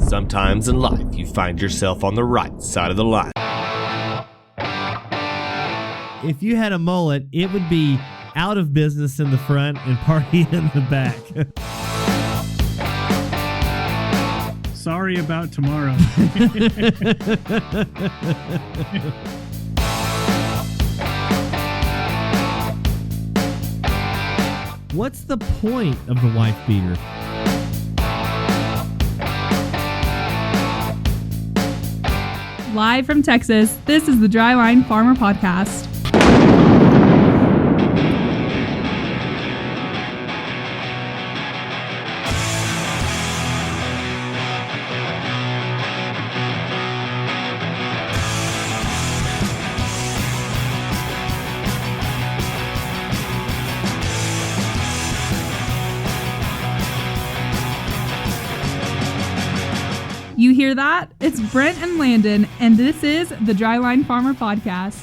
Sometimes in life, you find yourself on the right side of the line. If you had a mullet, it would be out of business in the front and party in the back. Sorry about tomorrow. What's the point of the wife beater? Live from Texas, this is the Dryline Farmer Podcast. You hear that? It's Brent and Landon, and this is the Dryline Farmer Podcast.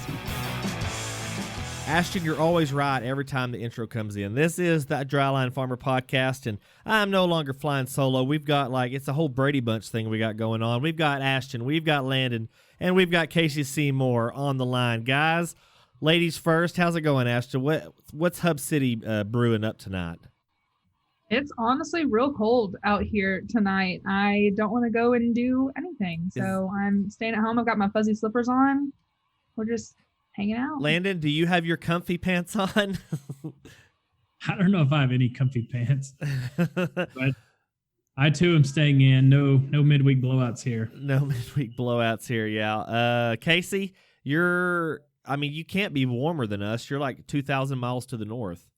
Ashton, you're always right every time the intro comes in. This is the Dryline Farmer Podcast, and I'm no longer flying solo. We've got, it's a whole Brady Bunch thing we got going on. We've got Ashton, we've got Landon, and we've got Casey Seymour on the line. Guys, ladies first, how's it going, Ashton? What's Hub City brewing up tonight? It's honestly real cold out here tonight. I don't want to go and do anything, so I'm staying at home. I've got my fuzzy slippers on. We're just hanging out. Landon, do you have your comfy pants on? I don't know if I have any comfy pants, but I too am staying in. No midweek blowouts here. No midweek blowouts here, yeah. Casey, you can't be warmer than us. You're like 2,000 miles to the north.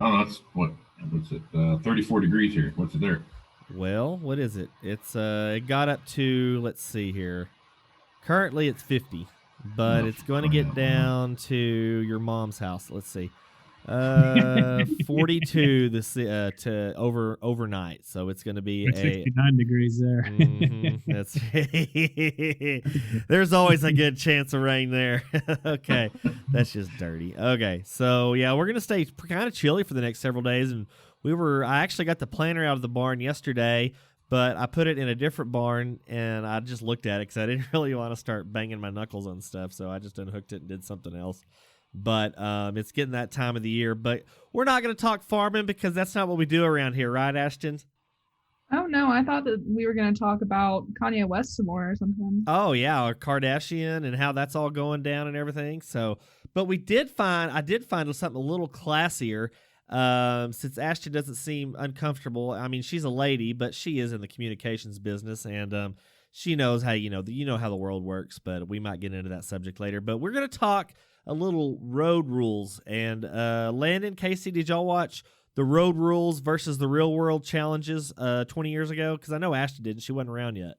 Oh, that's what's it? 34 degrees here. What's it there? Well, what is it? It's it got up to, let's see here. Currently it's 50, but it's going to get down to your mom's house. Let's see. 42 to overnight. So it's going to be 69 degrees there. That's there's always a good chance of rain there. Okay, that's just dirty. Okay, so yeah, we're going to stay kind of chilly for the next several days, and I actually got the planter out of the barn yesterday, but I put it in a different barn, and I just looked at it because I didn't really want to start banging my knuckles on stuff, so I just unhooked it and did something else. But it's getting that time of the year. But we're not going to talk farming because that's not what we do around here, right, Ashton? Oh, no. I thought that we were going to talk about Kanye West some more or something. Oh, yeah, or Kardashian and how that's all going down and everything. So, but I did find something a little classier since Ashton doesn't seem uncomfortable. I mean, she's a lady, but she is in the communications business, and she knows how, how the world works, but we might get into that subject later. But we're going to talk a little road rules. And Landon, Casey, did y'all watch the Road Rules versus the Real World Challenges 20 years ago? Because I know Ashton didn't. She wasn't around yet.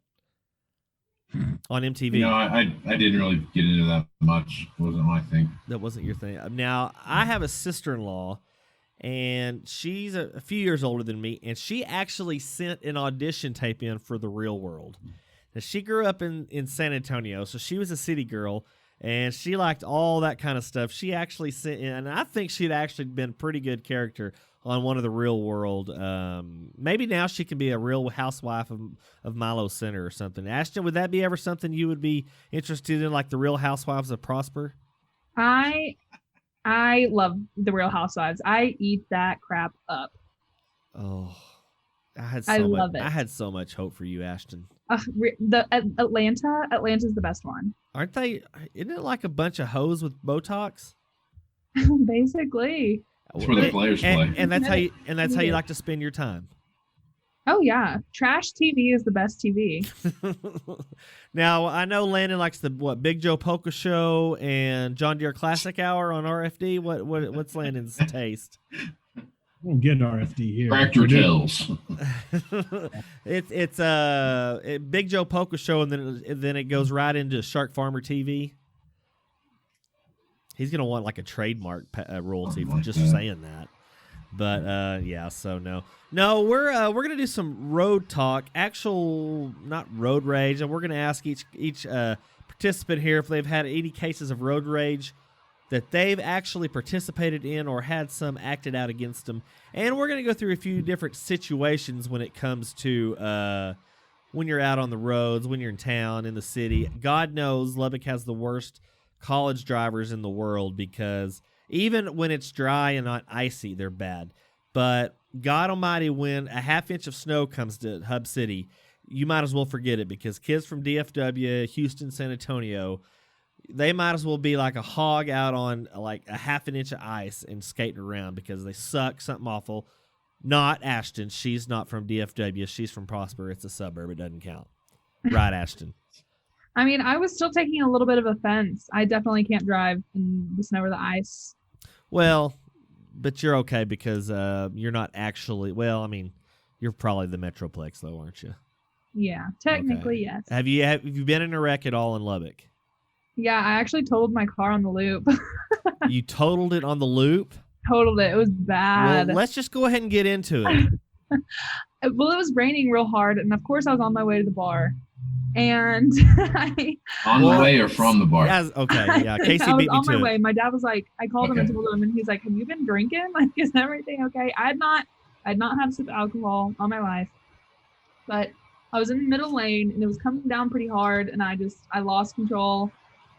On MTV. I didn't really get into that much. It wasn't my thing. That wasn't your thing. Now, I have a sister-in-law, and she's a few years older than me, and she actually sent an audition tape in for the Real World. Now, she grew up in San Antonio, so she was a city girl, and she liked all that kind of stuff. She actually sent in, and I think she'd actually been a pretty good character on one of the Real World. Maybe now she can be a real housewife of Milo Center or something. Ashton, would that be ever something you would be interested in, like the Real Housewives of Prosper? I love the Real Housewives. I eat that crap up. Oh, I love it. I had so much hope for you, Ashton. Atlanta's the best one. Aren't they? Isn't it like a bunch of hoes with Botox? Basically. That's where the players play. And that's how you like to spend your time. Oh yeah, trash TV is the best TV. Now I know Landon likes the Big Joe Polka Show and John Deere Classic Hour on RFD. What's Landon's taste? We'll get RFD here. Tractor Tails. It's Big Joe Polka Show, and then it goes right into Shark Farmer TV. He's gonna want like a trademark royalty for just saying that. But yeah, so no, we're gonna do some road talk, actual not road rage, and we're gonna ask each participant here if they've had any cases of road rage that they've actually participated in or had some acted out against them. And we're going to go through a few different situations when it comes to when you're out on the roads, when you're in town, in the city. God knows Lubbock has the worst college drivers in the world because even when it's dry and not icy, they're bad. But God almighty, when a half inch of snow comes to Hub City, you might as well forget it because kids from DFW, Houston, San Antonio, they might as well be like a hog out on like a half an inch of ice and skating around because they suck something awful. Not Ashton. She's not from DFW. She's from Prosper. It's a suburb. It doesn't count. Right, Ashton? I mean, I was still taking a little bit of offense. I definitely can't drive in the snow or the ice. Well, but you're okay because you're not actually. Well, I mean, you're probably the Metroplex though, aren't you? Yeah, technically, Okay. yes. Have you been in a wreck at all in Lubbock? Yeah, I actually totaled my car on the loop. You totaled it on the loop? Totaled it. It was bad. Well, let's just go ahead and get into it. Well, it was raining real hard, and of course I was on my way to the bar. And On the way or from the bar? Okay, yeah. Casey I was beat me on to my it. way. My dad was like, I called him and Okay. told him, and he's like, "Have you been drinking? Like, is everything okay?" I had not had a sip of alcohol all my life, but I was in the middle lane, and it was coming down pretty hard, and I lost control,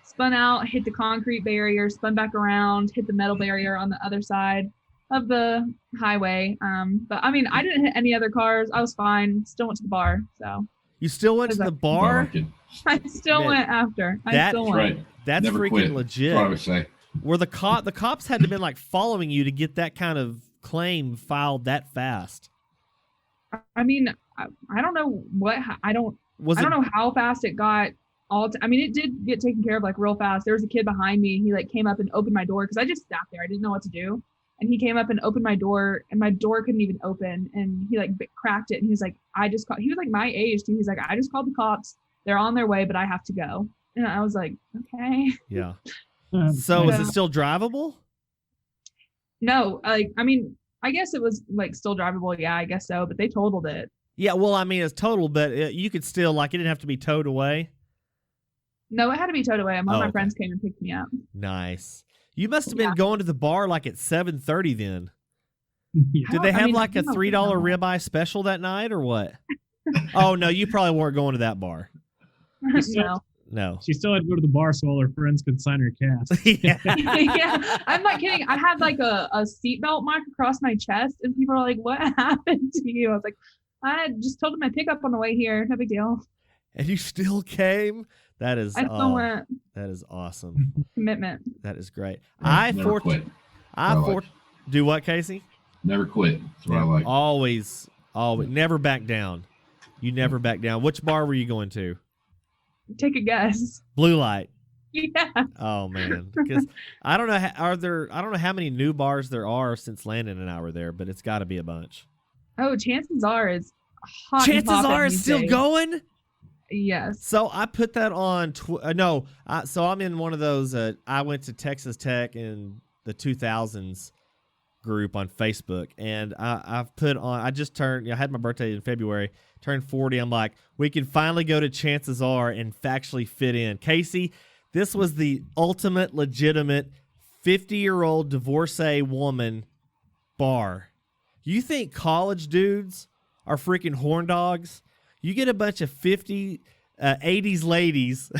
spun out, hit the concrete barrier, spun back around, hit the metal barrier on the other side of the highway. But I mean, I didn't hit any other cars. I was fine. Still went to the bar. So You still went to the bar? I still Man, went after. I that- still That's went. right. That's Never freaking quit. legit. That's what I would say. Where the cops had to been like following you to get that kind of claim filed that fast. I mean, I don't know I don't know how fast it got. I mean, it did get taken care of like real fast. There was a kid behind me. He like came up and opened my door because I just sat there. I didn't know what to do. And he came up and opened my door, and my door couldn't even open. And he like cracked it. And he was like, he was like my age too. He's like, I just called the cops. They're on their way, but I have to go. And I was like, okay. Yeah. So is it still drivable? No, like, I mean, I guess it was like still drivable. Yeah, I guess so. But they totaled it. Yeah, well, I mean, it's total, but you could still, like, it didn't have to be towed away. No, it had to be towed away. One of my okay. friends came and picked me up. Nice. You must have been Yeah. going to the bar like at 7:30 then. Yeah. Did they have like a I don't $3 know. ribeye special that night or what? Oh, no, you probably weren't going to that bar. No. No. She still had to go to the bar so all her friends could sign her cast. Yeah. Yeah, I'm not kidding. I had like a seatbelt mark across my chest, and people are like, "What happened to you?" I was like, "I just told them my pickup on the way here. No big deal." And you still came? That is I still went. that is awesome. Commitment. That is great. Never quit. Do what, Casey? Never quit. That's what I like. Always never back down. You never back down. Which bar were you going to? Take a guess. Blue Light. Yeah. Oh man, because I don't know. I don't know how many new bars there are since Landon and I were there, but it's got to be a bunch. Oh, chances are it's hot. and Chances poppin' are it's these still days. going. Yes. So I put that on. So I'm in one of those. I went to Texas Tech in the 2000s group on Facebook, and I've put on. I just turned. I had my birthday in February. Turned 40. I'm like, we can finally go to Chances Are and factually fit in. Casey, this was the ultimate legitimate 50-year-old divorcee woman bar. You think college dudes are freaking horn dogs? You get a bunch of 80s ladies,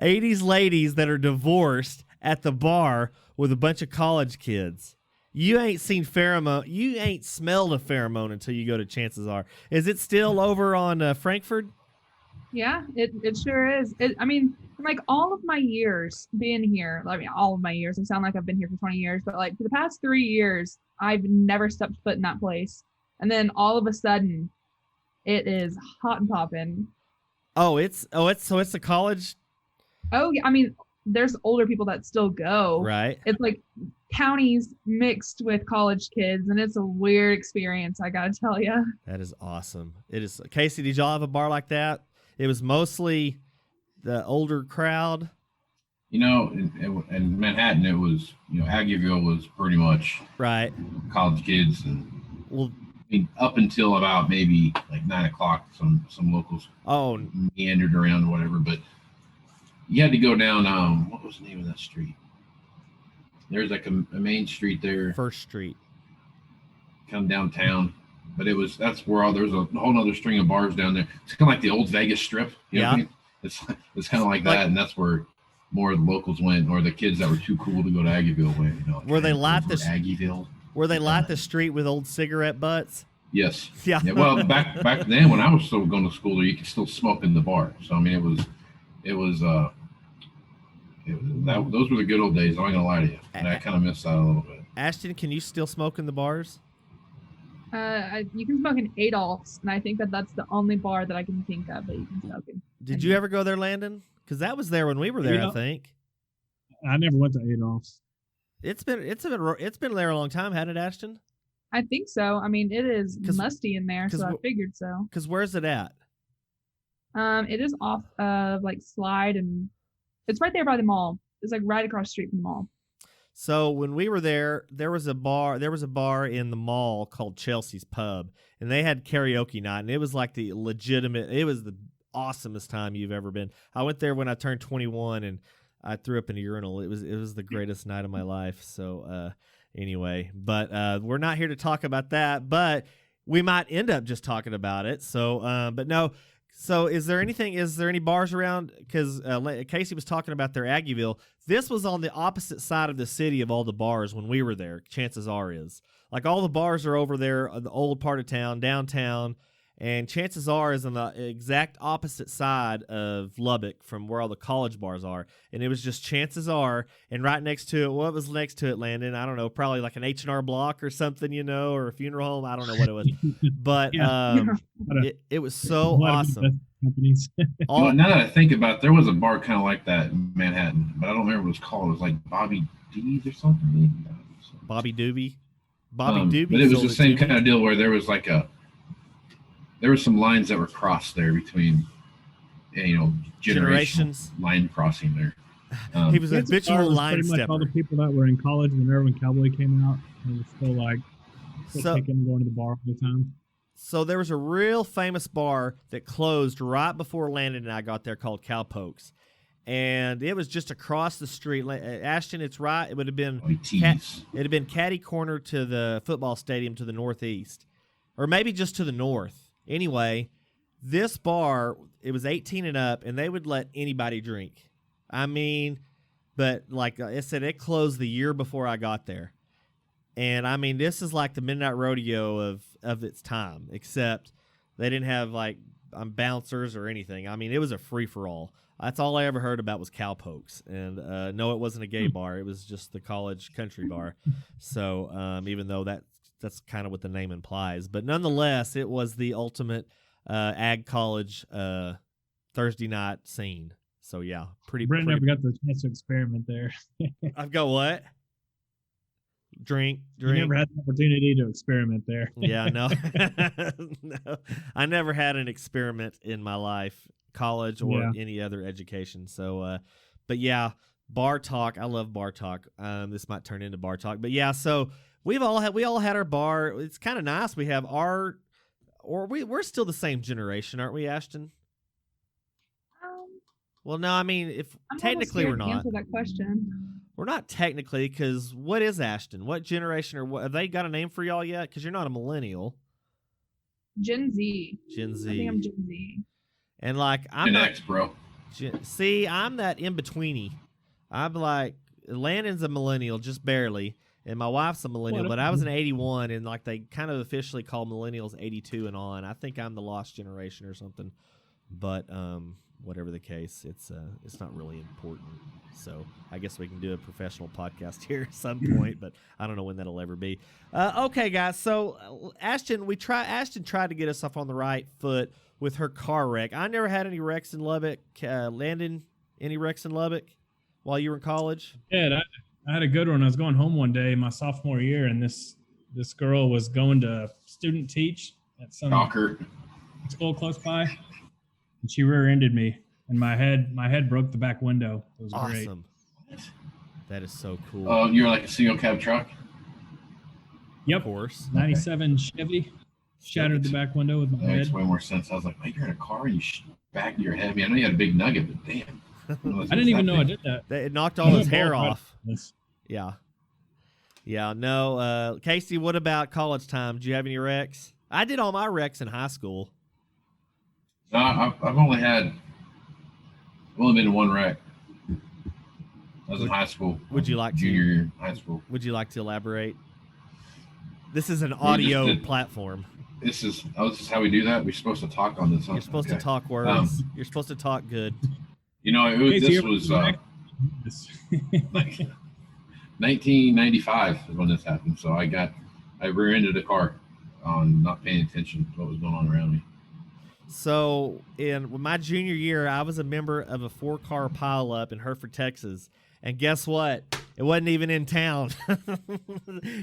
80s ladies that are divorced at the bar with a bunch of college kids. You ain't seen pheromone. You ain't smelled a pheromone until you go to Chances Are. Is it still over on Frankfurt? Yeah, it sure is. I mean, like all of my years being here, I mean, all of my years, I sound like I've been here for 20 years, but like for the past 3 years, I've never stepped foot in that place. And then all of a sudden, it is hot and popping. It's a college, Oh, yeah. I mean, there's older people that still go. right? It's like counties mixed with college kids, and it's a weird experience, I gotta tell you. That is awesome. It is. Casey, did y'all have a bar like that? It was mostly the older crowd. You know, in Manhattan, it was, Aggieville was pretty much Right. college kids, and Well, I mean, up until about maybe like 9 o'clock, some locals oh, meandered around or whatever. But you had to go down. What was the name of that street? There's like a main street there, First Street. come downtown. but that's where there's a whole other string of bars down there. It's kind of like the old Vegas Strip. You know what I mean? It's kind of like that, and that's where more of the locals went, or the kids that were too cool to go to Aggieville went. You know, where they light the Aggieville. Where they light the street with old cigarette butts. Yes. Yeah. Well, back then when I was still going to school there, you could still smoke in the bar. So I mean, those were the good old days. I'm not gonna lie to you, and I kind of missed that a little bit. Ashton, can you still smoke in the bars? You can smoke in Adolph's, and I think that's the only bar that I can think of that you can smoke in. Did you ever go there, Landon? Because that was there when we were there, I think. I never went to Adolph's. It's been there a long time, hadn't it, Ashton? I think so. I mean, it is musty in there, so I figured so. Because where's it at? It is off of like Slide, and it's right there by the mall. It's like right across the street from the mall. So when we were there was a bar in the mall called Chelsea's Pub, and they had karaoke night, and it was like it was the awesomest time you've ever been. I went there when I turned 21, and I threw up in a urinal. It was the greatest night of my life. So anyway, but we're not here to talk about that, but we might end up just talking about it. So but no. So is there any bars around? Because Casey was talking about their Aggieville. This was on the opposite side of the city of all the bars when we were there, chances are is. Like all the bars are over there, the old part of town, downtown, and chances are is on the exact opposite side of Lubbock from where all the college bars are. And it was just chances are, and right next to it, what was next to it, Landon? I don't know, probably like an H&R Block or something, or a funeral home. I don't know what it was. But it was so awesome. Well, now that I think about it, there was a bar kind of like that in Manhattan, but I don't remember what it was called. It was like Bobby D's or something. Bobby Doobie? Doobie. But it was the same kind of deal where there was like there were some lines that were crossed there between, generations line crossing there. He was a habitual line pretty much stepper. all the people that were in college when Irvin Cowboy came out, they were still going to the bar all the time. So there was a real famous bar that closed right before Landon and I got there called Cowpokes. And it was just across the street. Ashton, it's right. It would have been catty corner to the football stadium to the northeast, or maybe just to the north. Anyway, this bar, it was 18 and up, and they would let anybody drink. I mean, but like I said, it closed the year before I got there. And I mean, this is like the Midnight Rodeo of its time, except they didn't have like bouncers or anything. I mean, it was a free-for-all. That's all I ever heard about was Cowpokes. And no, it wasn't a gay bar. It was just the college country bar. So even though that's kind of what the name implies. But nonetheless, it was the ultimate ag college Thursday night scene. So, yeah, Brent never got the chance to experiment there. I've got what? Drink. You never had the opportunity to experiment there. Yeah, no. No. I never had an experiment in my life, college or any other education. So, but yeah, bar talk. I love bar talk. This might turn into bar talk. But, yeah, so we all had our bar. It's kind of nice. We have we're still the same generation, aren't we, Ashton? Well, no, I mean, if I'm technically we're not. To answer that question. We're not technically, because what is Ashton? What generation or what? Have they got a name for y'all yet? Because you're not a millennial. Gen Z. Gen Z. I think I'm Gen Z. And like I'm Gen X, bro. See, I'm that in betweeny. I'm like Landon's a millennial, just barely, and my wife's a millennial. But I was an 81, and like they kind of officially call millennials 82 and on. I think I'm the lost generation or something. But whatever the case, it's not really important. So I guess we can do a professional podcast here at some point, but I don't know when that'll ever be. Okay, guys. So Ashton tried to get us off on the right foot with her car wreck. I never had any wrecks in Lubbock. Landon, any wrecks in Lubbock while you were in college? Yeah, I had a good one. I was going home one day, my sophomore year, and this girl was going to student teach at some school close by. And she rear-ended me, and my head broke the back window. It was awesome. Great. That is so cool. Oh, you're like a single cab truck? Yep. Of course. 97 Chevy. Shattered the back window with my head. That makes way more sense. I was like, wait, you're in a car and you back your head. I mean, I know you had a big nugget, but damn. I didn't even know I did that. It knocked all his hair off. Yeah. Yeah, no. Casey, what about college time? Did you have any wrecks? I did all my wrecks in high school. No, I've only been in one wreck. I was in high school. Would you like junior year high school? Would you like to elaborate? This is an audio platform. This is how we do that. We're supposed to talk on this. You're supposed to talk words. You're supposed to talk good. This was like 1995 is when this happened. So I rear-ended a car on not paying attention to what was going on around me. So in my junior year, I was a member of a 4-car pileup in Hereford, Texas. And guess what? It wasn't even in town.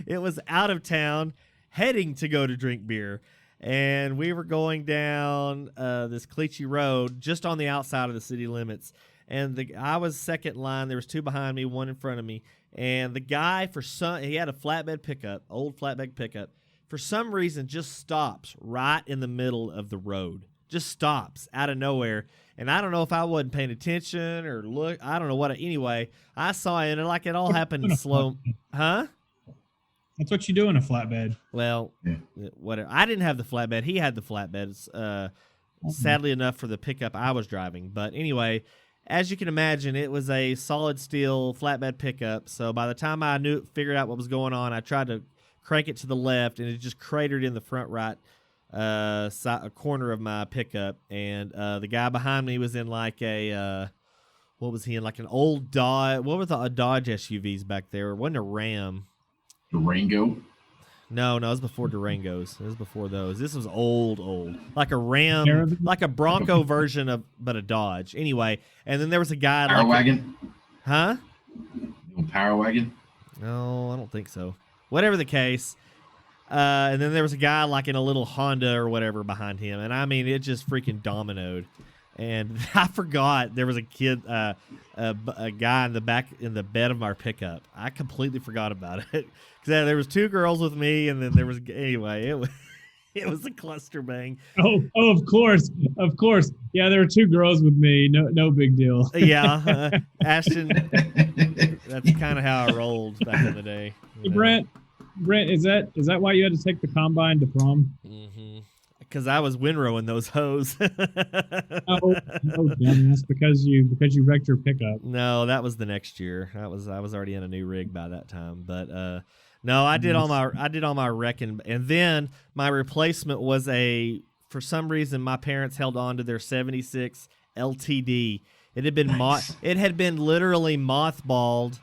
It was out of town, heading to go to drink beer. And we were going down this Cleachy Road, just on the outside of the city limits. And I was second in line. There was 2 behind me, 1 in front of me. And the guy, he had a flatbed pickup, old flatbed pickup. For some reason, just stops right in the middle of the road. Just stops out of nowhere. And I don't know if I wasn't paying attention or look. I don't know what. Anyway, I saw it, and like it all happened in slow. Huh? That's what you do in a flatbed. Well, whatever. I didn't have the flatbed. He had the flatbed. Sadly enough for the pickup I was driving. But anyway, as you can imagine, it was a solid steel flatbed pickup. So by the time I figured out what was going on, I tried to crank it to the left, and it just cratered in the front right corner of my pickup. And the guy behind me was in like a what was he in? Like an old Dodge. What were the Dodge SUVs back there? It wasn't a Ram. Durango? No, it was before Durangos. It was before those. This was old. Like a Ram, like a Bronco version but a Dodge. Anyway, and then there was a guy Power wagon? Huh? Power wagon? No, I don't think so. Whatever the case. And then there was a guy like in a little Honda or whatever behind him. And I mean, it just freaking dominoed. And I forgot there was a kid, a guy in the back in the bed of our pickup. I completely forgot about it because there was 2 girls with me, and then there was anyway. It was a cluster bang. Oh, of course. Yeah, there were 2 girls with me. No big deal. Yeah, Ashton. That's kind of how I rolled back in the day. Hey, Brent, is that why you had to take the combine to prom? Mm-hmm. Because I was windrowing those hoes. No, dumbass, because you wrecked your pickup. No, that was the next year. I was already in a new rig by that time. But no, I did all my wrecking, and then my replacement was for some reason my parents held on to their 76 LTD. It had been it had been literally mothballed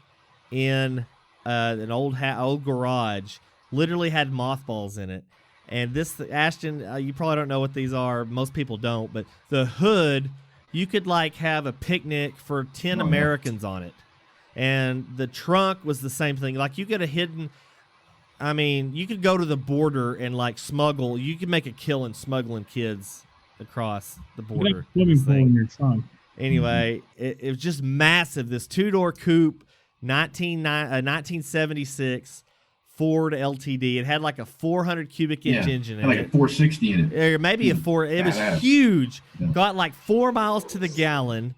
in an old garage. Literally had mothballs in it. And this, Ashton, you probably don't know what these are. Most people don't. But the hood, you could like have a picnic for 10 Americans on it. And the trunk was the same thing. Like you could have hidden, you could go to the border and like smuggle. You could make a killing smuggling kids across the border. Swimming pool in your trunk. Anyway, it was just massive. This 2-door coupe, 1976. Ford LTD. It had like a 400 cubic inch engine in it. Like a 460 in it. Or maybe a 4. It was huge. Yeah. Got like 4 miles to the gallon.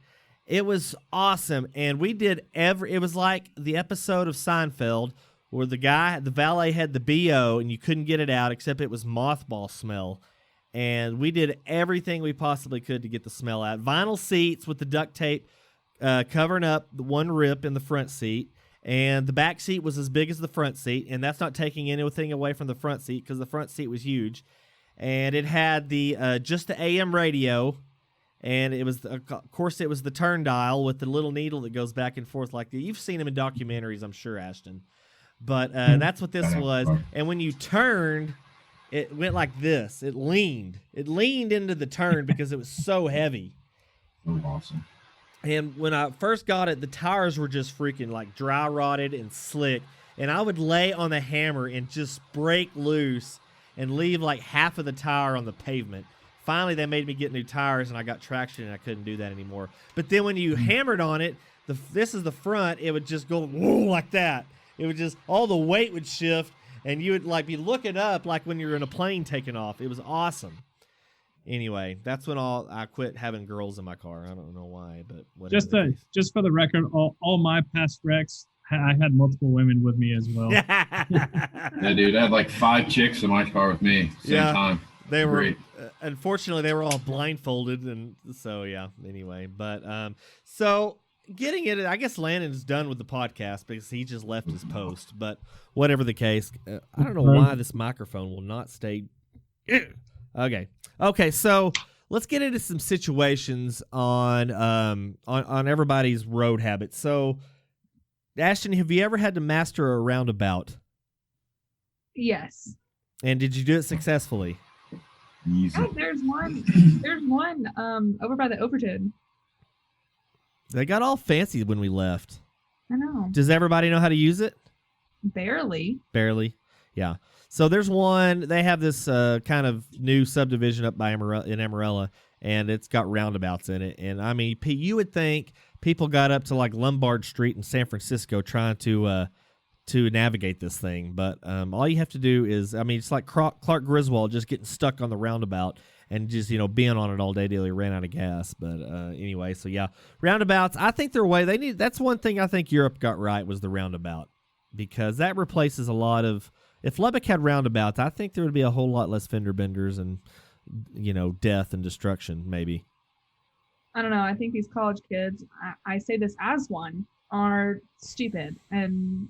It was awesome. And we did it was like the episode of Seinfeld where the valet had the BO and you couldn't get it out except it was mothball smell. And we did everything we possibly could to get the smell out. Vinyl seats with the duct tape covering up the one rip in the front seat. And the back seat was as big as the front seat, and that's not taking anything away from the front seat because the front seat was huge. And it had just the AM radio, and it was of course it was the turn dial with the little needle that goes back and forth like that. You've seen them in documentaries, I'm sure, Ashton. But that's what this was. And when you turned, it went like this. It leaned into the turn because it was so heavy. So awesome. And when I first got it, the tires were just freaking like dry rotted and slick. And I would lay on the hammer and just break loose and leave like half of the tire on the pavement. Finally, they made me get new tires and I got traction and I couldn't do that anymore. But then when you hammered on it, this is the front, it would just go whoa, like that. It would just, all the weight would shift and you would like be looking up like when you're in a plane taking off. It was awesome. Anyway, that's when I quit having girls in my car. I don't know why, but whatever. Just for the record, all my past wrecks I had multiple women with me as well. Yeah, dude, I had like 5 chicks in my car with me same time. They were great. Unfortunately, they were all blindfolded, and so yeah. Anyway, but so getting it, I guess Landon's done with the podcast because he just left his post. But whatever the case, I don't know why this microphone will not stay. Okay. So let's get into some situations on everybody's road habits. So, Ashton, have you ever had to master a roundabout? Yes. And did you do it successfully? Easy. Oh, there's one over by the Overton. They got all fancy when we left. I know. Does everybody know how to use it? Barely. Yeah. So there's one. They have this kind of new subdivision up by in Amarella, and it's got roundabouts in it. And I mean, you would think people got up to like Lombard Street in San Francisco trying to navigate this thing, but all you have to do is, I mean, it's like Clark Griswold just getting stuck on the roundabout and just being on it all day till he ran out of gas. But anyway, so yeah, roundabouts. I think they're way they need. That's one thing I think Europe got right was the roundabout, because that replaces a lot of. If Lubbock had roundabouts, I think there would be a whole lot less fender benders and death and destruction. Maybe. I don't know. I think these college kids, I say this as one, are stupid, and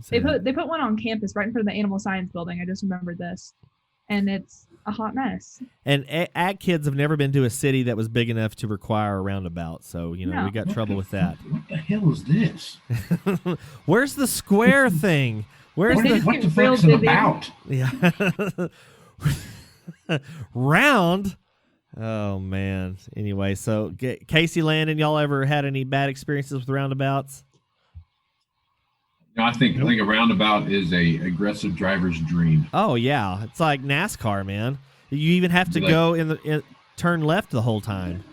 they put one on campus right in front of the animal science building. I just remembered this, and it's a hot mess. And ag kids have never been to a city that was big enough to require a roundabout, so we got trouble with that. What the hell is this? Where's the square thing? Where's what the fuck's it about? Yeah. Round. Oh man. Anyway, so Casey, Landon, y'all ever had any bad experiences with roundabouts? No, I think a roundabout is a aggressive driver's dream. Oh yeah, it's like NASCAR, man. You even have to go turn left the whole time.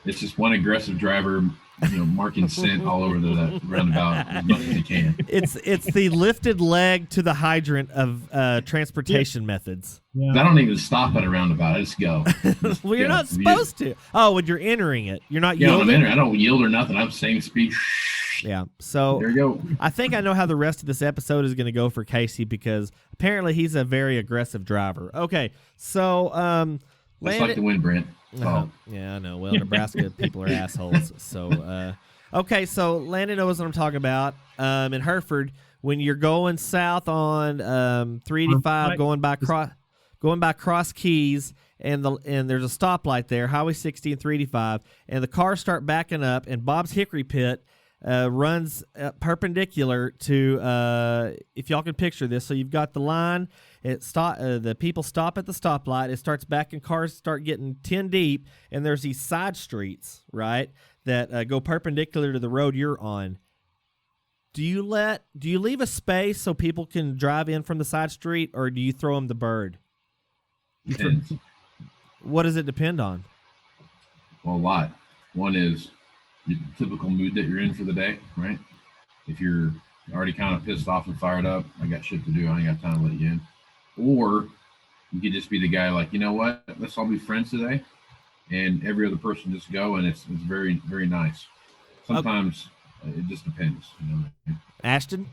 It's just one aggressive driver, marking scent all over the roundabout as much as he can. It's the lifted leg to the hydrant of transportation methods. Yeah. I don't even stop at a roundabout. I just go. Well, you're not supposed to. Oh, when you're entering it, you're not yielding. I don't yield or nothing. I'm same speed. Yeah. So there you go. I think I know how the rest of this episode is going to go for Casey, because apparently he's a very aggressive driver. Okay. So That's like the wind, Brent. Yeah, I know. Well, Nebraska people are assholes. So, okay. So Landon knows what I'm talking about. In Hereford, when you're going south on 385, going by Cross Keys, and there's a stoplight there, Highway 60 and 385, and the cars start backing up, and Bob's Hickory Pit runs perpendicular to, if y'all can picture this. So you've got the line. The people stop at the stoplight. It starts backing. Cars start getting 10 deep, and there's these side streets, right, that go perpendicular to the road you're on. Do you leave a space so people can drive in from the side street, or do you throw them the bird? What does it depend on? Well, a lot. One is the typical mood that you're in for the day, right? If you're already kind of pissed off and fired up, I got shit to do, I ain't got time to let you in. Or you could just be the guy like, you know what, let's all be friends today, and every other person just go, and it's very, very nice. Sometimes it just depends. Ashton?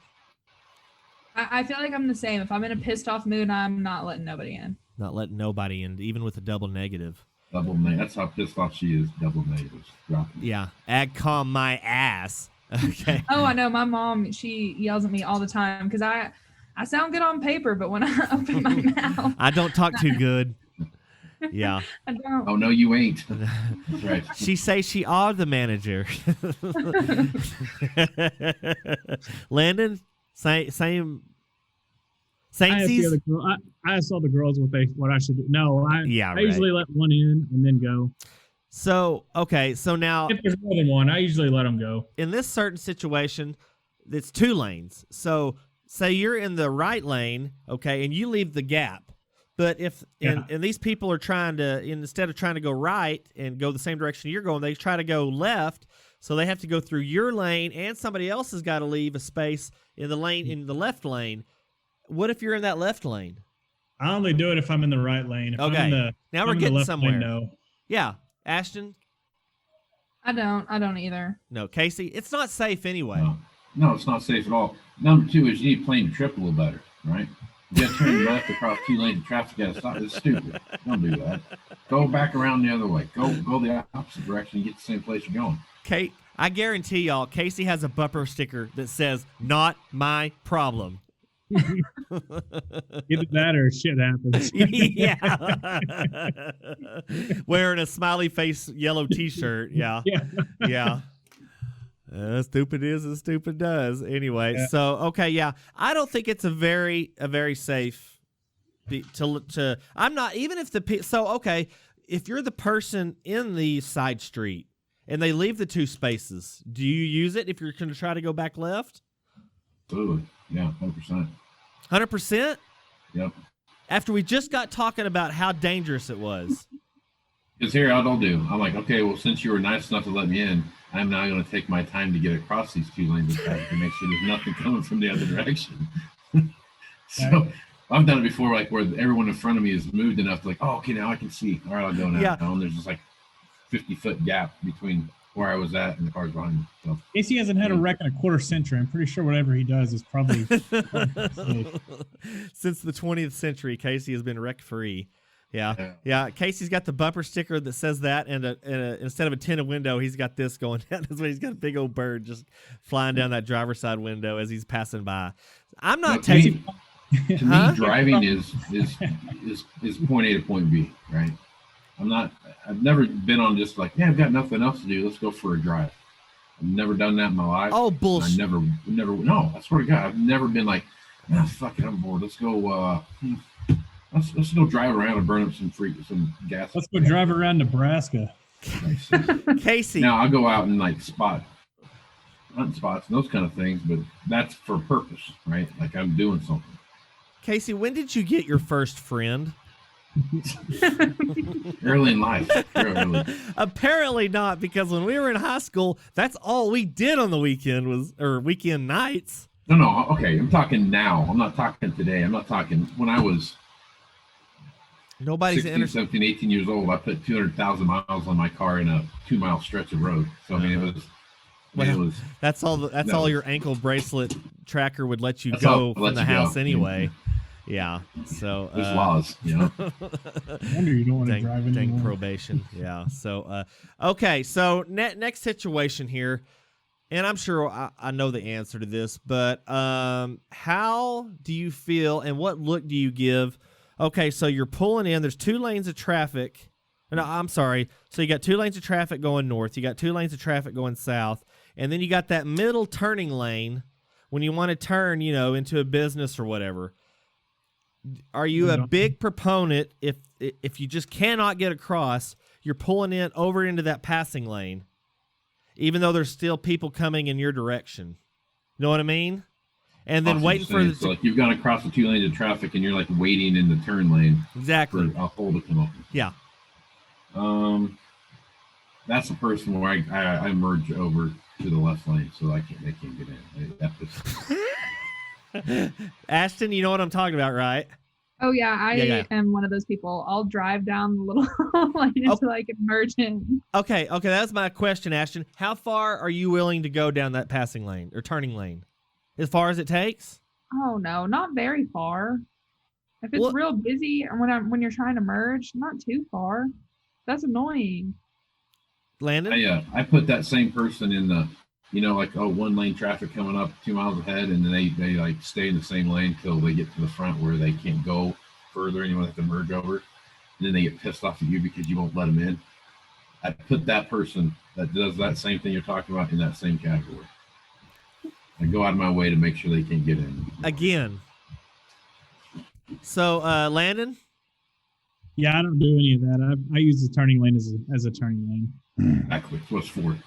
I feel like I'm the same. If I'm in a pissed off mood, I'm not letting nobody in. Not letting nobody in, even with a double negative. Double negative. That's how pissed off she is. Double negatives. Yeah. Ag-com my ass. Okay. Oh, I know. My mom, she yells at me all the time because I sound good on paper, but when I open my mouth, I don't talk too good. Yeah. I don't. Oh no, you ain't. That's right. She say she are the manager. Landon, same. I saw the girls what I should do. No, I usually let one in and then go. So okay, so now if there's more than one, I usually let them go. In this certain situation, it's 2 lanes. So say you're in the right lane, okay, and you leave the gap. But and these people are trying to, instead of trying to go right and go the same direction you're going, they try to go left. So they have to go through your lane, and somebody else has got to leave a space in the left lane. What if you're in that left lane? I only do it if I'm in the right lane. If okay. Now we're getting somewhere. Lane, no. Yeah. Ashton? I don't either. No. Casey? It's not safe anyway. No. No, it's not safe at all. Number two is you need plane to trip a little better, right? You got to turn left across 2 lanes of traffic. You got to stop. It's stupid. Don't do that. Go back around the other way. Go the opposite direction. You get the same place you're going. Kate, I guarantee y'all, Casey has a bumper sticker that says "Not my problem." Either that or shit happens. Yeah. Wearing a smiley face yellow T-shirt. Yeah. Yeah. Stupid is as stupid does. Anyway, Yeah. so okay, yeah. I don't think it's a very safe to. I'm not even if okay, if you're the person in the side street and they leave the 2 spaces, do you use it if you're going to try to go back left? Absolutely. Yeah, 100%. 100%? Yep. After we just got talking about how dangerous it was. Because here, I'll do. I'm like, okay, well, since you were nice enough to let me in, I'm now going to take my time to get across these 2 lanes of traffic and make sure there's nothing coming from the other direction. So I've done it before, like where everyone in front of me is moved enough to like, oh, okay, now I can see. All right, I'll go now. Yeah. And there's just like 50-foot gap between where I was at and the cars behind me. So Casey hasn't had a wreck in a quarter century. I'm pretty sure whatever he does is probably safe. Since the 20th century, Casey has been wreck-free. Yeah. Casey's got the bumper sticker that says that, and instead of a tinted window, he's got this going down. That's why he's got a big old bird just flying down that driver's side window as he's passing by. I'm not taking. To me, driving is point A to point B, right? I've never been on just like, yeah, I've got nothing else to do. Let's go for a drive. I've never done that in my life. Oh, bullshit. I never, no, I swear to God, I've never been like, fuck it, I'm bored. Let's go, let's go drive around and burn up some gas. Let's go drive around Nebraska. Casey. Now I'll go out and like hunt spots and those kind of things, but that's for purpose, right? Like I'm doing something. Casey, when did you get your first friend? Early in life. Early. Apparently not, because when we were in high school, that's all we did on the weekend nights. No, okay. I'm talking now. I'm not talking today. I'm not talking when I was Nobody's 16, 17, 18 years old. I put 200,000 miles on my car in a 2-mile stretch of road. So I mean, it was. That's all your ankle bracelet tracker would let you go from the house anyway. Yeah. So there's laws, you know. I wonder you don't want to drive anymore. Dang probation. Yeah. So okay. So next situation here, and I'm sure I know the answer to this, but how do you feel and what look do you give? Okay, so you're pulling in. There's 2 lanes of traffic. No, I'm sorry. So you got 2 lanes of traffic going north. You got 2 lanes of traffic going south, and then you got that middle turning lane when you want to turn, into a business or whatever. Are you a big proponent if you just cannot get across, you're pulling in over into that passing lane, even though there's still people coming in your direction? You know what I mean? And then waiting for so like you've gone across the 2 lanes of traffic and you're like waiting in the turn lane. Exactly. For a hole to come open. Yeah. That's the person where I merge over to the left lane so they can't get in. Ashton, you know what I'm talking about, right? Oh yeah, I am one of those people. I'll drive down the little lane until I can merge in. Okay, that's my question, Ashton. How far are you willing to go down that passing lane or turning lane? As far as it takes? Oh no, not very far. If it's real busy and when you're trying to merge, not too far. That's annoying. Landon? I put that same person in the, 1 lane traffic coming up 2 miles ahead, and then they like stay in the same lane till they get to the front where they can't go further and you have to merge over. And then they get pissed off at you because you won't let them in. I put that person that does that same thing you're talking about in that same category. I go out of my way to make sure they can't get in. Again. So, Landon? Yeah, I don't do any of that. I use the turning lane as a turning lane. Exactly. What's for it?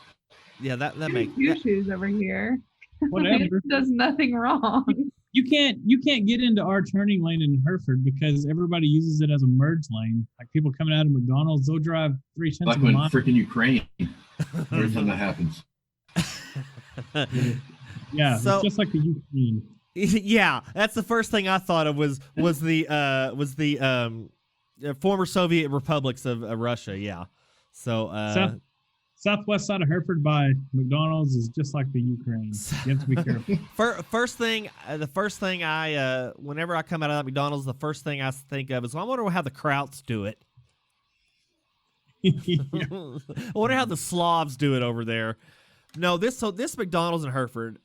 Yeah, that makes shoes over here. Whatever. It does nothing wrong. You can't get into our turning lane in Hereford because everybody uses it as a merge lane. Like people coming out of McDonald's, they'll drive 3/10 like of a when mile. freaking Ukraine. Every time that happens. Yeah, so, it's just like the Ukraine. Yeah, that's the first thing I thought of was the former Soviet republics of Russia. Yeah, so southwest side of Hereford by McDonald's is just like the Ukraine. You have to be careful. First thing, I whenever I come out of that McDonald's, the first thing I think of is, well, I wonder how the Krauts do it. I wonder how the Slavs do it over there. No, this McDonald's in Hereford,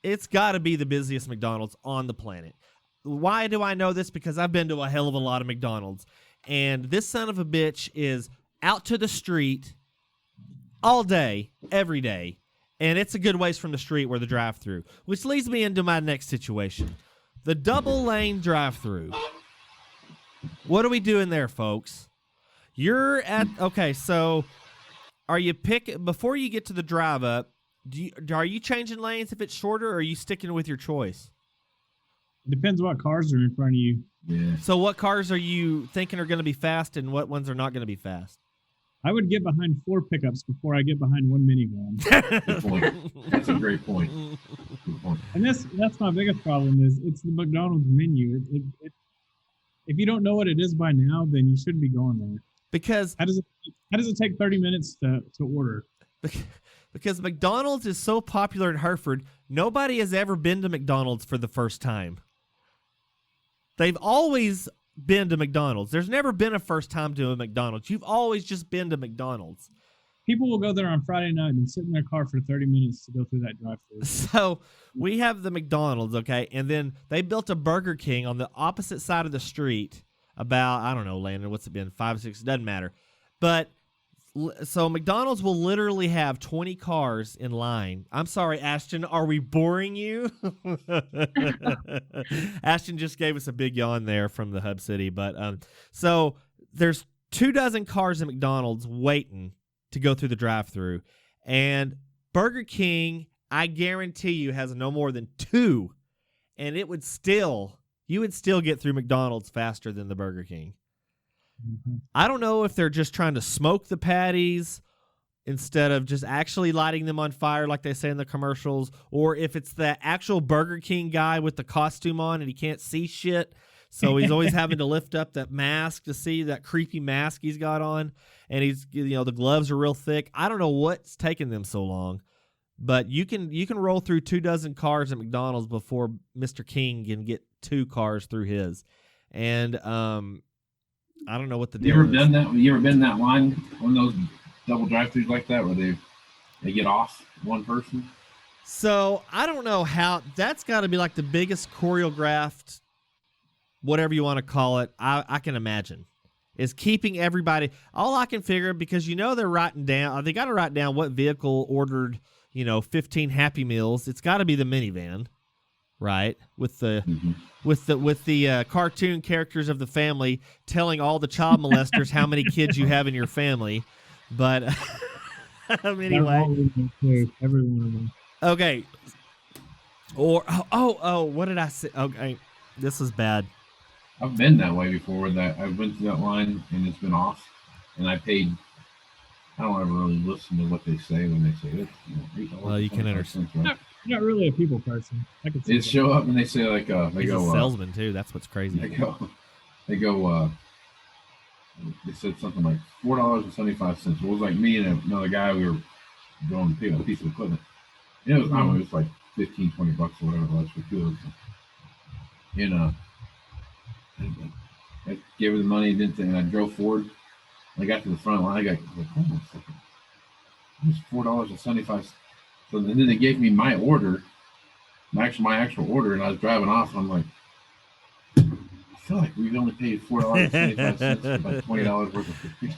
it's got to be the busiest McDonald's on the planet. Why do I know this? Because I've been to a hell of a lot of McDonald's, and this son of a bitch is out to the street all day, every day, and it's a good ways from the street where the drive-thru, which leads me into my next situation. The double-lane drive-thru. What are we doing there, folks? So are you before you get to the drive-up, are you changing lanes if it's shorter, or are you sticking with your choice? It depends what cars are in front of you. Yeah. So what cars are you thinking are going to be fast, and what ones are not going to be fast? I would get behind 4 pickups before I get behind one minivan. Good point. That's a great point. Good point. And that's my biggest problem is it's the McDonald's menu. If you don't know what it is by now, then you shouldn't be going there. Because how does it take 30 minutes to order? Because McDonald's is so popular in Hereford, nobody has ever been to McDonald's for the first time. They've always been to McDonald's. There's never been a first time to a McDonald's. You've always just been to McDonald's. People will go there on Friday night and sit in their car for 30 minutes to go through that drive-thru. So we have the McDonald's, okay, and then they built a Burger King on the opposite side of the street about, I don't know, Landon, what's it been, 5, 6, doesn't matter. But so McDonald's will literally have 20 cars in line. I'm sorry, Ashton, are we boring you? Ashton just gave us a big yawn there from the Hub City. But so there's 24 cars at McDonald's waiting to go through the drive-thru. And Burger King, I guarantee you, has no more than 2. And you would still get through McDonald's faster than the Burger King. Mm-hmm. I don't know if they're just trying to smoke the patties instead of just actually lighting them on fire like they say in the commercials, or if it's the actual Burger King guy with the costume on and he can't see shit, so he's always having to lift up that mask to see that creepy mask he's got on, and the gloves are real thick. I don't know what's taking them so long, but you can roll through 24 cars at McDonald's before Mr. King can get 2 cars through his, and I don't know what the deal is. You ever been in that line on those double drive-thrus like that where they get off one person? So I don't know how. That's got to be like the biggest choreographed, whatever you want to call it, I can imagine, is keeping everybody. All I can figure, because they're writing down. They got to write down what vehicle ordered 15 Happy Meals. It's got to be the minivan, right? With the cartoon characters of the family telling all the child molesters how many kids you have in your family. But anyway, every one of them. Okay. Or what did I say? Okay, this is bad. I've been that way before. That I went through that line and it's been off, and I paid. I don't ever really listen to what they say when they say it. Well, you can understand. Right? You're not really a people person. I could they show up and they say like He's a salesman too. That's what's crazy. They go. They said something like $4.75. It was like me and another guy. We were going to pick up a piece of equipment. And it was like $15, $20 or whatever it was for 2 of them. And I gave her the money, and I drove forward. I got to the front line. I was like, hold on a second. It was $4.75. So then they gave me my order, my actual order, and I was driving off. And I'm like, I feel like we've only paid $4.75 for about $20 worth of food.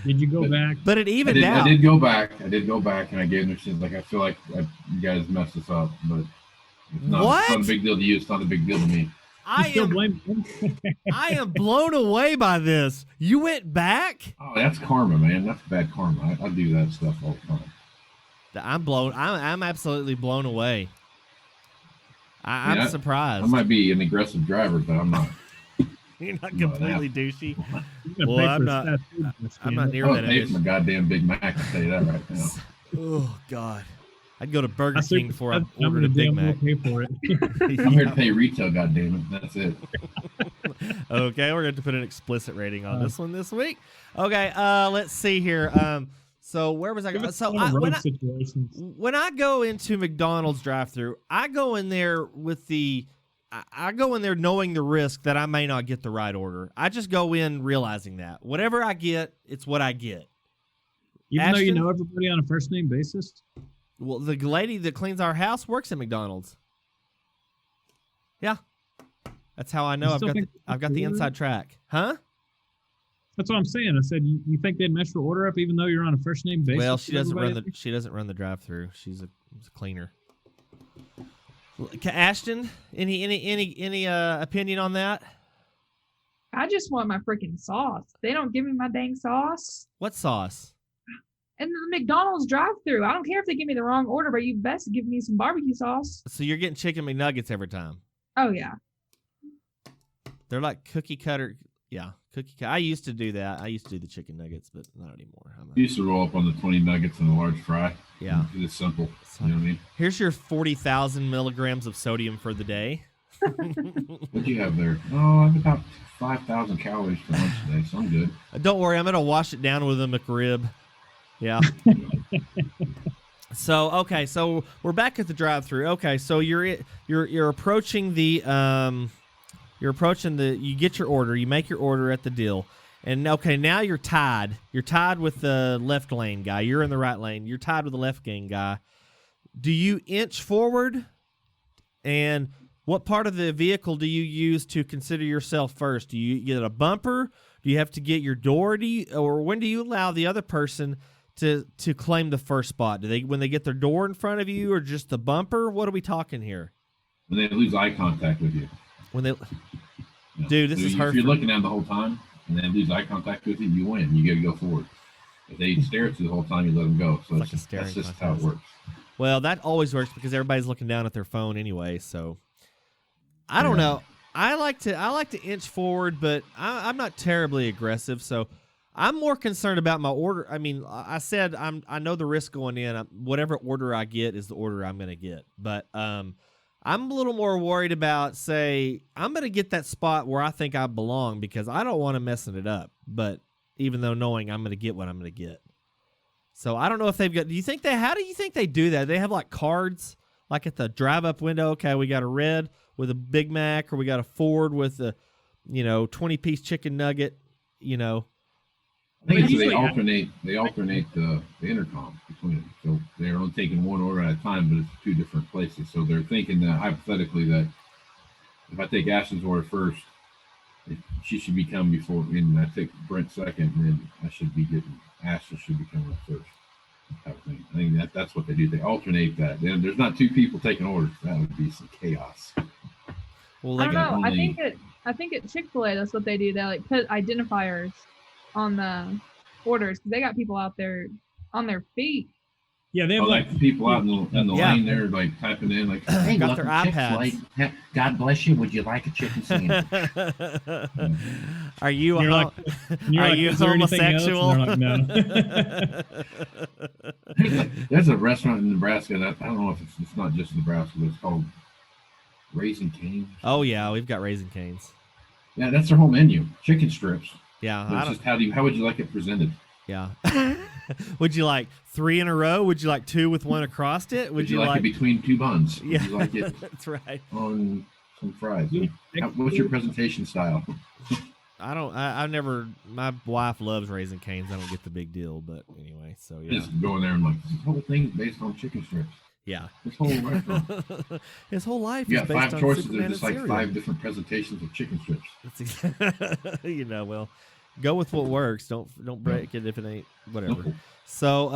Did you go back? But it evened out. I did go back, and I gave them shit. Like, I feel like you guys messed us up, but it's not a big deal to you. It's not a big deal to me. I am blown away by this. You went back? Oh, that's karma, man. That's bad karma. I do that stuff all the time. I'm absolutely blown away. I'm surprised. I might be an aggressive driver, but I'm not. You're not completely douchey. Well, I'm not near that. I pay for my goddamn Big Mac. I'll tell you that right now. Oh God, I'd go to Burger King before I ordered a Big Mac. Pay for it. I'm here to pay retail. Goddamn it, that's it. Okay, we're going to put an explicit rating on this one this week. Okay, let's see here. So where was I Give going? us So some road when situations. when I go into McDonald's drive-thru, I go in there with I go in there knowing the risk that I may not get the right order. I just go in realizing that whatever I get, it's what I get. Even though you Ashton? know everybody on a first name basis. Well, the lady that cleans our house works at McDonald's. Yeah, that's how I know You still think I've got the inside track, huh? That's what I'm saying. I said you think they'd mess your order up even though you're on a first name basis. Well, with everybody? she doesn't run the drive-thru. She's a cleaner. Ashton, any opinion on that? I just want my freaking sauce. They don't give me my dang sauce. What sauce? And the McDonald's drive-thru. I don't care if they give me the wrong order, but you best give me some barbecue sauce. So you're getting chicken McNuggets every time. Oh yeah. They're like cookie cutter. Yeah, cookie cutter. I used to do that. I used to do the chicken nuggets, but not anymore. I used to roll up on the 20 nuggets and a large fry. Yeah. It's simple. You know what I mean? Here's your 40,000 milligrams of sodium for the day. What'd you have there? Oh, I have about 5,000 calories for lunch today, so I'm good. Don't worry, I'm going to wash it down with a McRib. Yeah. So we're back at the drive-thru. Okay, so you're approaching the you get your order, you make your order at the deal. And okay, now you're tied. You're tied with the left lane guy. You're in the right lane. You're tied with the left lane guy. Do you inch forward? And what part of the vehicle do you use to consider yourself first? Do you get a bumper? Do you have to get your door? Or when do you allow the other person to claim the first spot? Do they when they get their door in front of you, or just the bumper? What are we talking here? When they lose eye contact with you. When they, Yeah. dude, this So is if Hereford. you're looking at them the whole time and they lose eye contact with you, you win. You got to go forward. If they stare at you the whole time, you let them go. So It's like a staring that's just contest. how it works. Well, that always works because everybody's looking down at their phone anyway. So I don't Yeah. know. I like to inch forward, but I'm not terribly aggressive. So I'm more concerned about my order. I mean, I said I know the risk going in. Whatever order I get is the order I'm going to get. But I'm a little more worried about, say, I'm going to get that spot where I think I belong because I don't want to messing it up. But even though knowing I'm going to get what I'm going to get. So I don't know if they've got. How do you think they do that? They have like cards, like at the drive-up window. Okay, we got a red with a Big Mac, or we got a Ford with a, 20-piece chicken nugget. I think usually- they alternate the intercom between them. So they're only taking one order at a time, but it's two different places. So they're thinking that hypothetically that if I take Ashton's order first, she should be coming before, and I take Brent second, and then Ashton should be coming up first. Type of thing. I think that's what they do. They alternate that. Then there's not two people taking orders. That would be some chaos. Well, I they don't got know. only- I think at Chick-fil-A that's what they do. They like put identifiers on the orders because they got people out there on their feet. Yeah, they have Like the people out in the Yeah. lane there, like typing in, like, Hey, got their welcome to iPads. Chick-fil-A. God bless you. Would you like a chicken sandwich? Are you You're like, are like, you "Is there anything else?" And homosexual? they're like, no. There's a restaurant in Nebraska that I don't know if it's not just Nebraska, but it's called Raising Cane's. Oh yeah, we've got Raising Cane's. Yeah, that's their whole menu. Chicken strips. Yeah, But I it's don't, just how would you like it presented? yeah. Would you like 3 in a row? Would you like 2 with 1 across it? Would you like it between two buns? Yeah, Would you like it that's right. on some fries? Yeah. What's your presentation style? I've never. My wife loves Raising Cane's. I don't get the big deal, but anyway. So yeah, Just go in there and like, this whole thing is based on chicken strips. yeah. This whole restaurant. His whole life You is got based 5 on choices. Superman There's just and like cereal. 5 different presentations of chicken strips. That's well, go with what works. Don't break it if it ain't whatever. So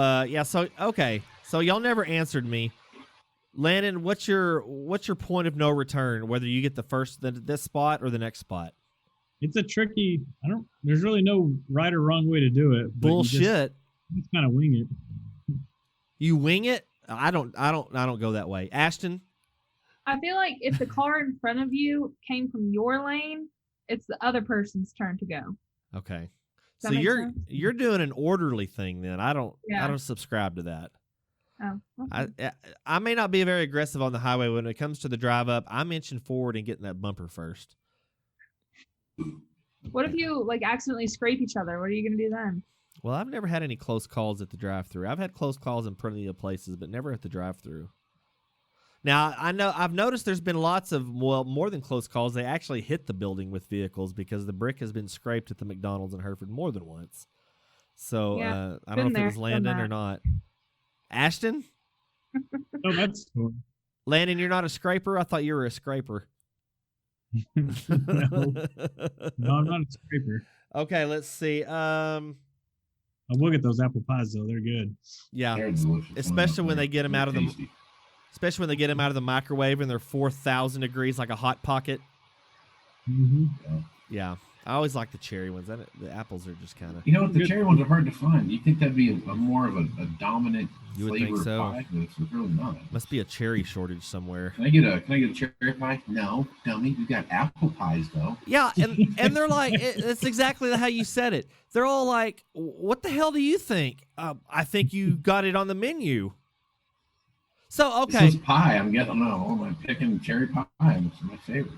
So y'all never answered me. Landon, what's your point of no return? Whether you get this spot or the next spot? It's a tricky. There's really no right or wrong way to do it. but Bullshit. You just kind of wing it. You wing it. I don't go that way. Ashton. I feel like if the car in front of you came from your lane, it's the other person's turn to go. Okay. Does So that make sense? you're doing an orderly thing then. I don't Yeah. subscribe to that. Oh, okay. I may not be very aggressive on the highway when it comes to the drive up. I'm inching forward and getting that bumper first. What if you like accidentally scrape each other? What are you gonna do then? Well, I've never had any close calls at the drive-thru. I've had close calls in plenty of places, but never at the drive-thru. Now, I've noticed there's been lots of, well, more than close calls. They actually hit the building with vehicles because the brick has been scraped at the McDonald's in Hereford more than once. So I don't know if it was Landon or not. Ashton? Oh, that's cool. Landon, you're not a scraper? I thought you were a scraper. No, I'm not a scraper. Okay, let's see. I will get those apple pies though; they're good. Yeah, They're delicious. especially when they get them out of the, Tasty. especially when they get them out of the microwave and they're 4,000 degrees like a hot pocket. Mm-hmm. Yeah, I always like the cherry ones. The apples are just kind of. You know what? The cherry ones are hard to find. You think that'd be a more of a dominant You would flavor think so. of pie, but it's really not. Must be a cherry shortage somewhere. Can I get a cherry pie? No, dummy. You got apple pies though. Yeah, and they're like, it's exactly how you said it. They're all like, "What the hell do you think?" I think you got it on the menu. So okay, This is pie. I'm guessing. I don't know. I'm picking cherry pie. It's my favorite.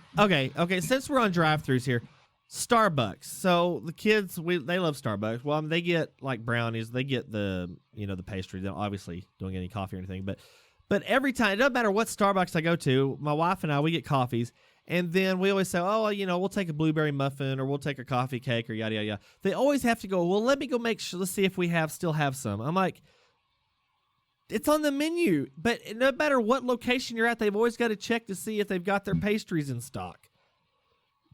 okay. Since we're on drive-thrus here, Starbucks. So the kids, they love Starbucks. Well, they get like brownies. They get the the pastry. They obviously don't get any coffee or anything. But every time, it doesn't matter what Starbucks I go to, my wife and I, we get coffees. And then we always say, oh, we'll take a blueberry muffin or we'll take a coffee cake or yada, yada, yada. They always have to go, well, let me go make sure. Let's see if we still have some. I'm like, it's on the menu. But no matter what location you're at, they've always got to check to see if they've got their pastries in stock.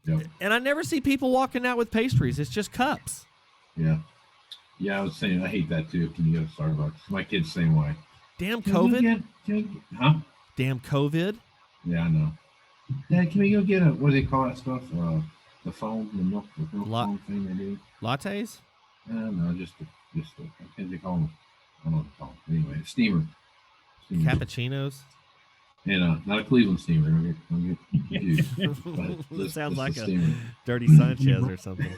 Yep. And I never see people walking out with pastries. It's just cups. Yeah. Yeah, I was saying I hate that too. Can you go to Starbucks? My kid's the same way. Damn COVID. Huh? Damn COVID. Yeah, I know. Dad, can we go get what do they call that stuff? The foam, the milk foam thing they do. Lattes? No, just what can they call them? I don't know what to call them. Anyway, steamer. Cappuccinos? And not a Cleveland steamer. Don't get confused. But Sounds like a steamer. Dirty Sanchez or something.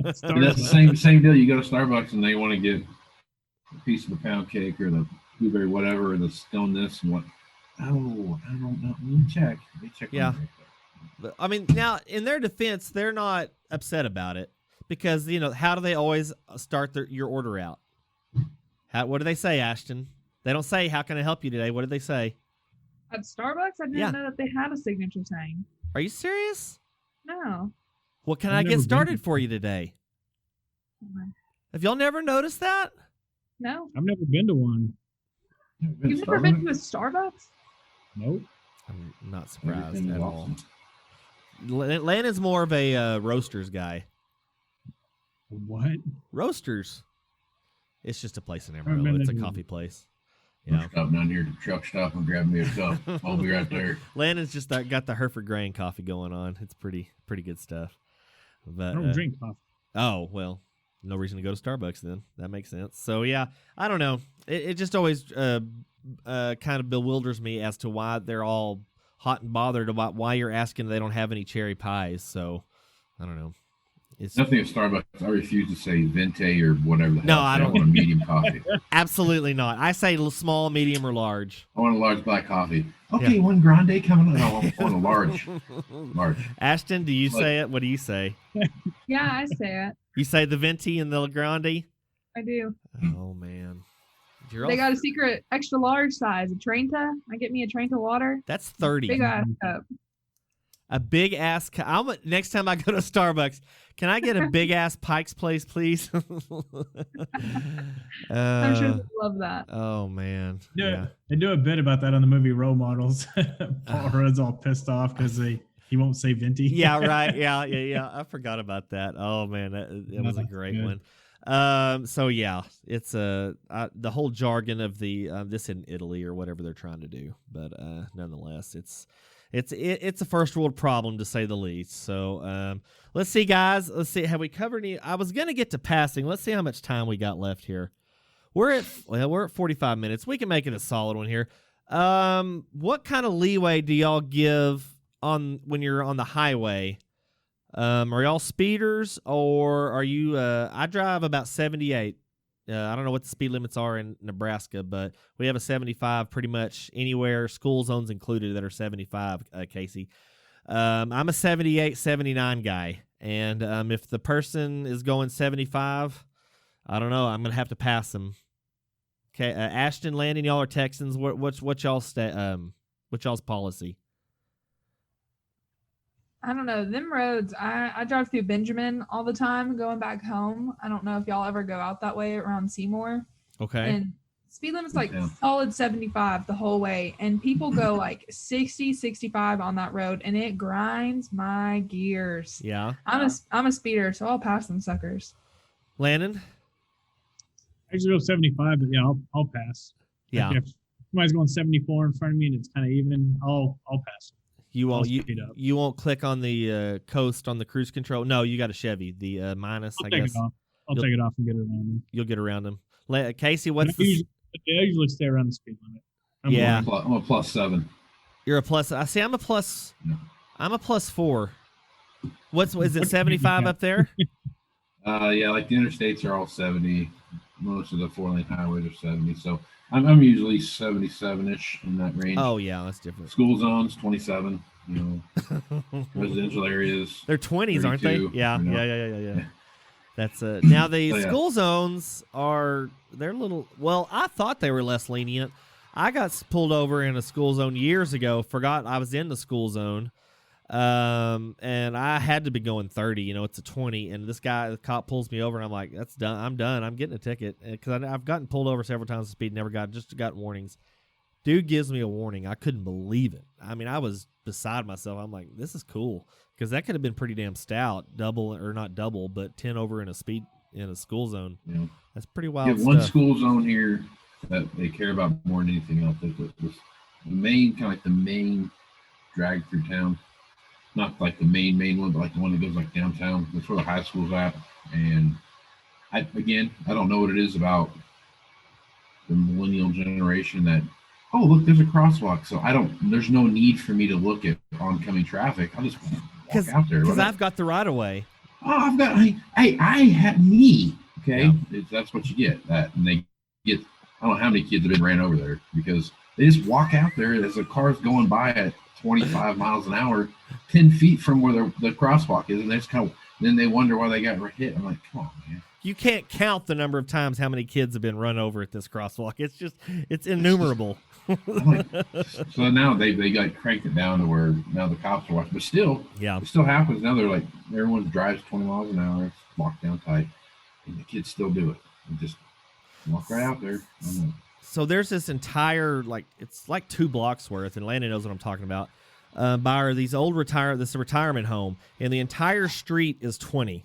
That's the same deal. You go to Starbucks and they want to get a piece of the pound cake or the blueberry whatever, or the stone this and what. Oh, I don't know. Let me check. Yeah. But, I mean, now, in their defense, they're not upset about it because, how do they always start your order out? What do they say, Ashton? They don't say, how can I help you today? What did they say? At Starbucks, I didn't know that they had a signature saying. Are you serious? No. Well, can I get started for you today? Okay. Have y'all never noticed that? No. I've never been to one. You've never been to a Starbucks? Nope. I'm not surprised Everything at is all. awesome. Landon's more of a Roasters guy. What? Roasters. It's just a place in I've Amarillo. been It's a to- coffee place. I'm Yeah. stopping down here to the truck stop and grab me a cup. I'll be right there. Landon's just got the Hereford grain coffee going on. It's pretty good stuff. But I don't drink coffee. oh well, no reason to go to Starbucks then. That makes sense. So yeah, I don't know. It just always kind of bewilders me as to why they're all hot and bothered about why you're asking they don't have any cherry pies. So I don't know. It's Nothing at Starbucks. I refuse to say venti or whatever the hell. No, I don't. want a medium coffee. absolutely not. I say small, medium, or large. I want a large black coffee. Okay, Yeah. one grande coming. No, I want a large. Large. Ashton, do you say it? What do you say? Yeah, I say it. You say the venti and the grande? I do. Oh man, They got a secret extra large size. A Trenta. I get me a Trenta water. That's 30. Big ass cup. A big ass. Next time I go to Starbucks, can I get a big ass Pike's Place, please? I'm sure they love that. Oh man. Yeah, they do a bit about that on the movie Role Models. Paul Rudd's all pissed off because he won't say venti. Yeah. Right. Yeah. I forgot about that. Oh man, that was a great good. one. So yeah, it's the whole jargon of the this in Italy or whatever they're trying to do, but nonetheless, it's a first world problem to say the least. So let's see, guys. Let's see. Have we covered any? I was gonna get to passing. Let's see how much time we got left here. We're at 45 minutes. We can make it a solid one here. What kind of leeway do y'all give on when you're on the highway? Are y'all speeders or are you? I drive about 78. I don't know what the speed limits are in Nebraska, but we have a 75 pretty much anywhere, school zones included, that are 75, Casey. I'm a 78, 79 guy. And if the person is going 75, I don't know. I'm gonna have to pass them. Okay, Ashton, Landon, y'all are Texans. What y'all's policy? I don't know. Them roads, I drive through Benjamin all the time going back home. I don't know if y'all ever go out that way around Seymour. Okay. And speed limit's like solid 75 the whole way. And people go like 60, 65 on that road, and it grinds my gears. Yeah. I'm a speeder, so I'll pass them suckers. Landon? I usually go 75, but yeah, I'll pass. Yeah. Like if somebody's going 74 in front of me and it's kind of even, I'll pass. You won't click on the coast on the cruise control. No, you got a Chevy, the minus. I'll take it off and get around them. You'll get around them. Casey, I usually stay around the speed limit. I'm a +7. You're a plus. I see. I'm a plus. No. I'm a +4. Is it 75 up there? Yeah, like the interstates are all 70. Most of the 4-lane highways are 70. So I'm usually 77-ish in that range. Oh yeah, that's different. School zones 27. Residential areas. They're 20s, aren't they? Yeah, yeah. That's now the school zones they're little. Well, I thought they were less lenient. I got pulled over in a school zone years ago. Forgot I was in the school zone, and I had to be going 30. It's a 20, and the cop pulls me over, and I'm like, "That's done. I'm done. I'm getting a ticket," because I've gotten pulled over several times for speed, never got warnings. Dude gives me a warning. I couldn't believe it. I mean, I was beside myself. I'm like, this is cool, because that could have been pretty damn stout, double or not double, but 10 over in a school zone. Yeah. That's pretty wild. You have one school zone here that they care about more than anything else. The main drag through town, not like the main one, but like the one that goes like downtown. That's where the high school's at. And I don't know what it is about the millennial generation that, oh, look, there's a crosswalk. So there's no need for me to look at oncoming traffic. I'll just walk out there. Because I've got the right of way. Oh, I had me. Okay. Yeah. That's what you get. That, and they get, I don't know how many kids have been ran over there because they just walk out there as a car's going by at 25 miles an hour, 10 feet from where the crosswalk is. And they just then they wonder why they got hit. I'm like, come on, man. You can't count the number of times how many kids have been run over at this crosswalk. It's innumerable. So now they got cranked it down to where now the cops are watching, but still, it still happens. Now they're like, everyone drives 20 miles an hour, it's locked down tight, and the kids still do it. And just walk right out there. So there's this entire, it's like 2 blocks worth, and Landon knows what I'm talking about, by this retirement home, and the entire street is 20.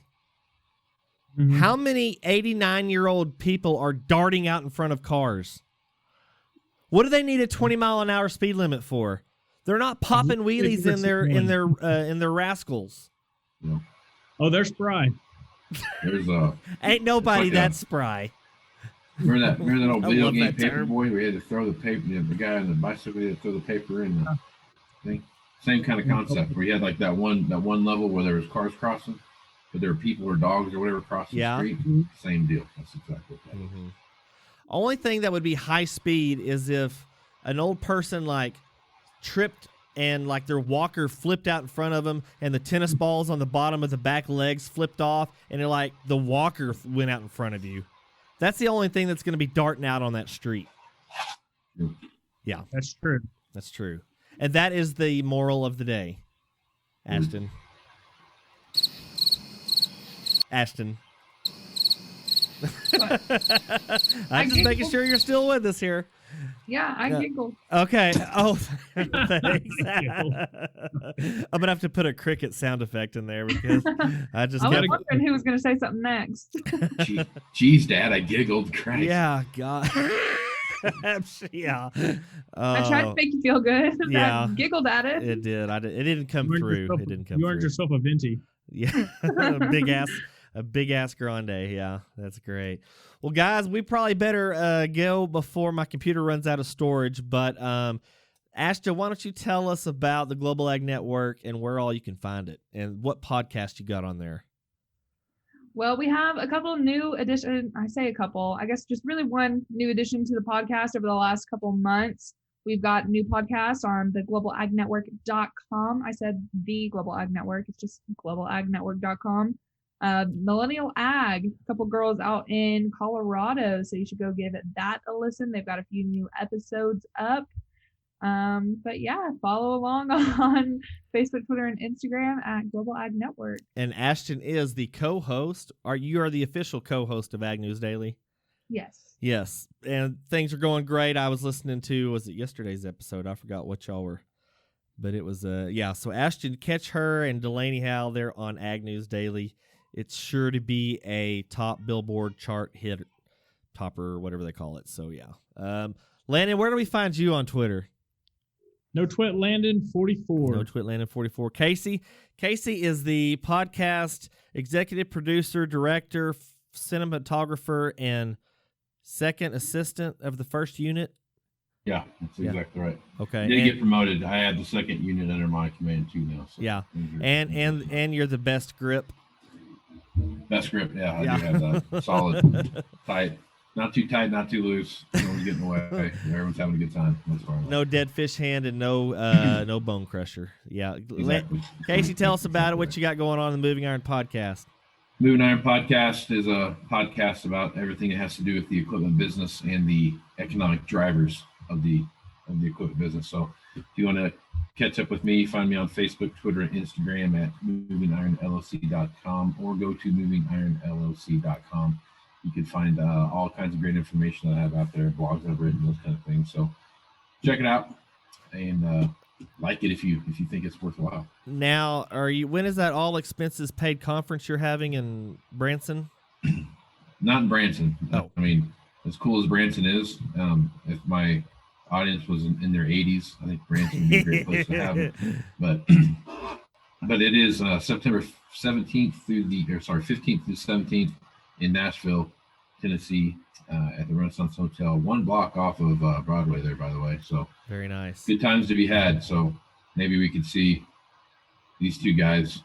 Mm-hmm. How many 89-year-old people are darting out in front of cars? What do they need a 20-mile-an-hour speed limit for? They're not popping wheelies in their rascals. No. Oh, they're spry. There's ain't nobody that spry. Remember that old video game Paperboy? We had to throw the paper. The guy on the bicycle had to throw the paper in. Same kind of concept where you had like that one level where there was cars crossing, but there were people or dogs or whatever crossing the street. Same deal. That's exactly what that is. Only thing that would be high speed is if an old person tripped and their walker flipped out in front of them and the tennis balls on the bottom of the back legs flipped off and the walker went out in front of you. That's the only thing that's going to be darting out on that street. Yeah. That's true. That's true. And that is the moral of the day. Ashton. I'm just making sure you're still with us here. Yeah, I giggled. Okay. Oh, thanks. I'm gonna have to put a cricket sound effect in there because I was wondering who was gonna say something next. Geez, Dad, I giggled. Christ. Yeah, God. Yeah. I tried to make you feel good. Yeah, I giggled at it. It did. It didn't come through. It didn't come through. You earned yourself a venti. Yeah, a big ass grande. Yeah, that's great. Well, guys, we probably better go before my computer runs out of storage. But Ashton, why don't you tell us about the Global Ag Network and where all you can find it and what podcast you got on there? Well, we have a couple of new additions. I say a couple, I guess just really one new addition to the podcast over the last couple of months. We've got new podcasts on the globalagnetwork.com. I said the Global Ag Network. It's just globalagnetwork.com. Millennial Ag, a couple girls out in Colorado, so you should go give that a listen. They've got a few new episodes up. But yeah, follow along on Facebook, Twitter, and Instagram at Global Ag Network. And Ashton is the co-host. You are the official co-host of Ag News Daily? Yes. Yes. And things are going great. I was listening to, was it yesterday's episode? I forgot what y'all were. But it was, so Ashton, catch her and Delaney Howe there on Ag News Daily. It's sure to be a top Billboard chart hit, topper, whatever they call it. So, yeah. Landon, where do we find you on Twitter? No Twit Landon 44. No Twit Landon 44. Casey is the podcast executive producer, director, cinematographer, and second assistant of the first unit. Yeah, that's exactly right. Okay. Did get promoted. I had the second unit under my command too now. So yeah. And you're the best grip. Best grip, yeah. I do have that. Solid, tight. Not too tight, not too loose. No one's getting away. Everyone's having a good time. No dead fish hand and no bone crusher. Yeah. Exactly. Casey, tell us about it. What you got going on in the Moving Iron Podcast? Moving Iron Podcast is a podcast about everything that has to do with the equipment business and the economic drivers of the equipment business. So if you want to catch up with me, find me on Facebook, Twitter, and Instagram at movingironllc.com or go to movingironllc.com. You can find all kinds of great information that I have out there, blogs I've written, those kind of things. So check it out and like it if you think it's worthwhile. Now, when is that all expenses paid conference you're having in Branson? Not in Branson. Oh. I mean, as cool as Branson is, if my audience was in their 80s, I think Branson would be a great place to have it. But it is September 15th through 17th in Nashville, Tennessee, at the Renaissance Hotel, one block off of Broadway there, by the way. So very nice. Good times to be had. So maybe we could see these two guys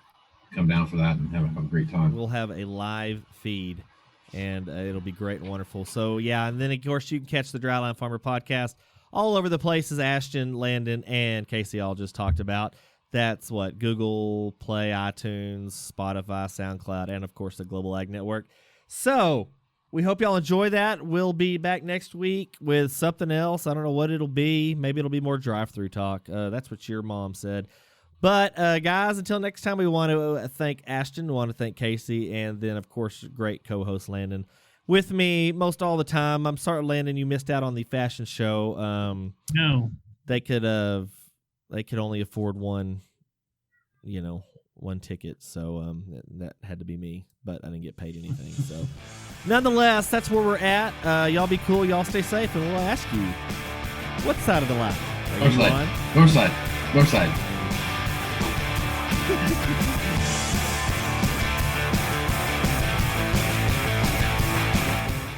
come down for that and have a great time. We'll have a live feed, and it'll be great and wonderful. So, yeah, and then, of course, you can catch the Dryline Farmer Podcast all over the places Ashton, Landon, and Casey all just talked about. That's what? Google Play, iTunes, Spotify, SoundCloud, and, of course, the Global Ag Network. So we hope y'all enjoy that. We'll be back next week with something else. I don't know what it'll be. Maybe it'll be more drive-through talk. That's what your mom said. But, guys, until next time, we want to thank Ashton. We want to thank Casey. And then, of course, great co-host Landon with me most all the time. I'm sorry, Landon, you missed out on the fashion show. No. They could only afford one ticket. So that had to be me. But I didn't get paid anything. So, nonetheless, that's where we're at. Y'all be cool. Y'all stay safe. And we'll ask you, what side of the line are you on? North side. North side.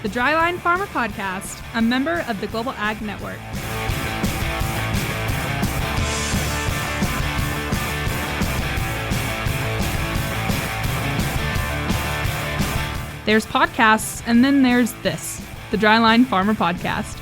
The Dryline Farmer Podcast, a member of the Global Ag Network. There's podcasts, and then there's this, the Dryline Farmer Podcast.